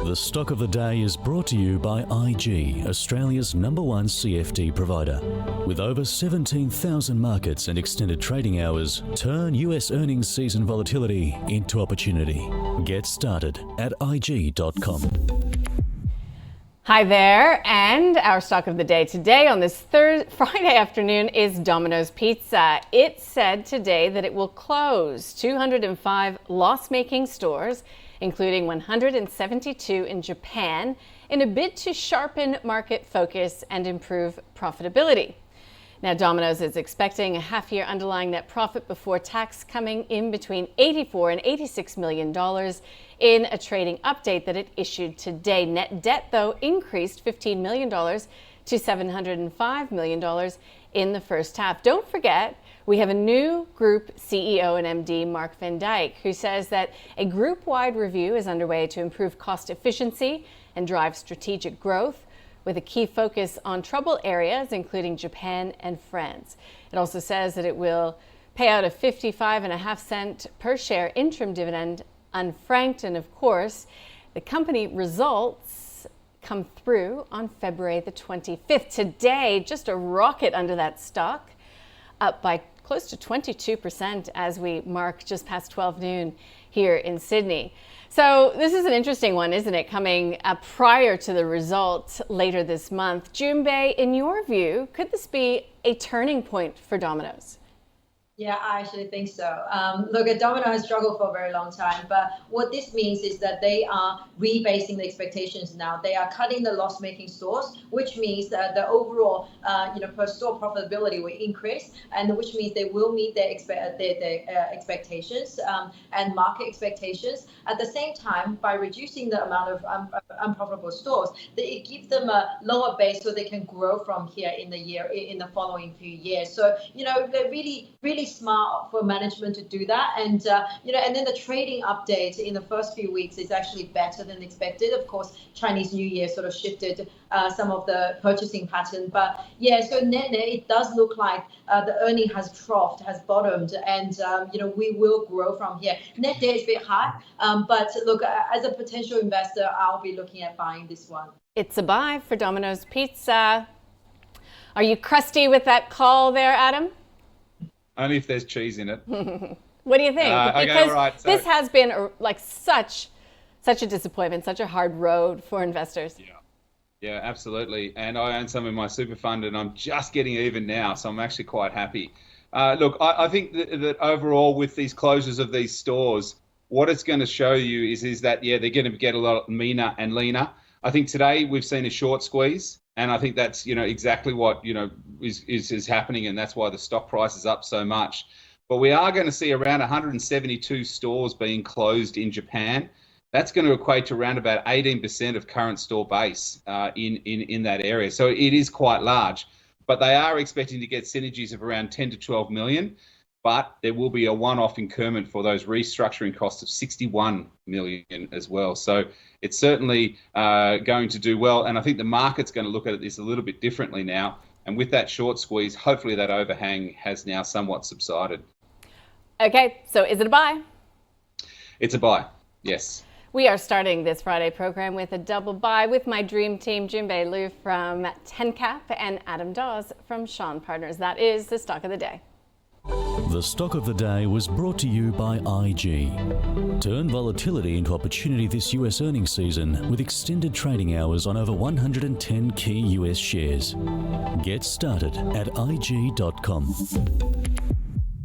The stock of the day is brought to you by IG, Australia's #1 CFD provider. With over 17,000 markets and extended trading hours, turn US earnings season volatility into opportunity. Get started at IG.com. Hi there, and our stock of the day today on this Friday afternoon is Domino's Pizza. It said today that it will close 205 loss-making stores, including 172 in Japan, in a bid to sharpen market focus and improve profitability. Now, Domino's is expecting a half-year underlying net profit before tax coming in between $84 and $86 million in a trading update that it issued today. Net debt, though, increased $15 million to $705 million in the first half. Don't forget, we have a new group CEO and MD, Mark van Dijk, who says that a group-wide review is underway to improve cost efficiency and drive strategic growth, with a key focus on trouble areas, including Japan and France. It also says that it will pay out a 55.5 per share interim dividend unfranked. And of course, the company results come through on February the 25th. Today, just a rocket under that stock, up by close to 22% as we mark just past 12 noon here in Sydney. So this is an interesting one, isn't it, coming prior to the results later this month. Jun Bei, in your view, could this be a turning point for Domino's? Yeah, I actually think so. Look, Domino has struggled for a very long time, but what this means is that they are rebasing the expectations now. They are cutting the loss-making stores, which means that the overall, per store profitability will increase, and which means they will meet their expectations and market expectations. At the same time, by reducing the amount of unprofitable stores, it gives them a lower base so they can grow from here in the following few years. So, they're really smart for management to do that, and then the trading update in the first few weeks is actually better than expected. Of course, Chinese New Year sort of shifted some of the purchasing pattern, but yeah, so net it does look like the earning has troughed, has bottomed, and we will grow from here. Net debt is a bit high, but look, as a potential investor, I'll be looking at buying this one. It's a buy for Domino's Pizza. Are you crusty with that call there, Adam? Only if there's cheese in it. What do you think? Because okay, all right, so this has been such a disappointment, such a hard road for investors. Yeah, absolutely. And I own some in my super fund, and I'm just getting even now, so I'm actually quite happy. Look, I think that overall, with these closures of these stores, what it's going to show you is that they're going to get a lot meaner and leaner. I think today we've seen a short squeeze. And I think that's, exactly what, is happening. And that's why the stock price is up so much. But we are going to see around 172 stores being closed in Japan. That's going to equate to around about 18% of current store base in that area. So it is quite large. But they are expecting to get synergies of around 10 to 12 million. But there will be a one-off incurment for those restructuring costs of 61 million as well. So it's certainly going to do well. And I think the market's going to look at this a little bit differently now. And with that short squeeze, hopefully that overhang has now somewhat subsided. Okay, so is it a buy? It's a buy, yes. We are starting this Friday program with a double buy with my dream team, Jun Bei Liu from TenCap and Adam Dawes from Shaw Partners. That is the stock of the day. The stock of the day was brought to you by IG. Turn volatility into opportunity this US earnings season with extended trading hours on over 110 key US shares. Get started at IG.com.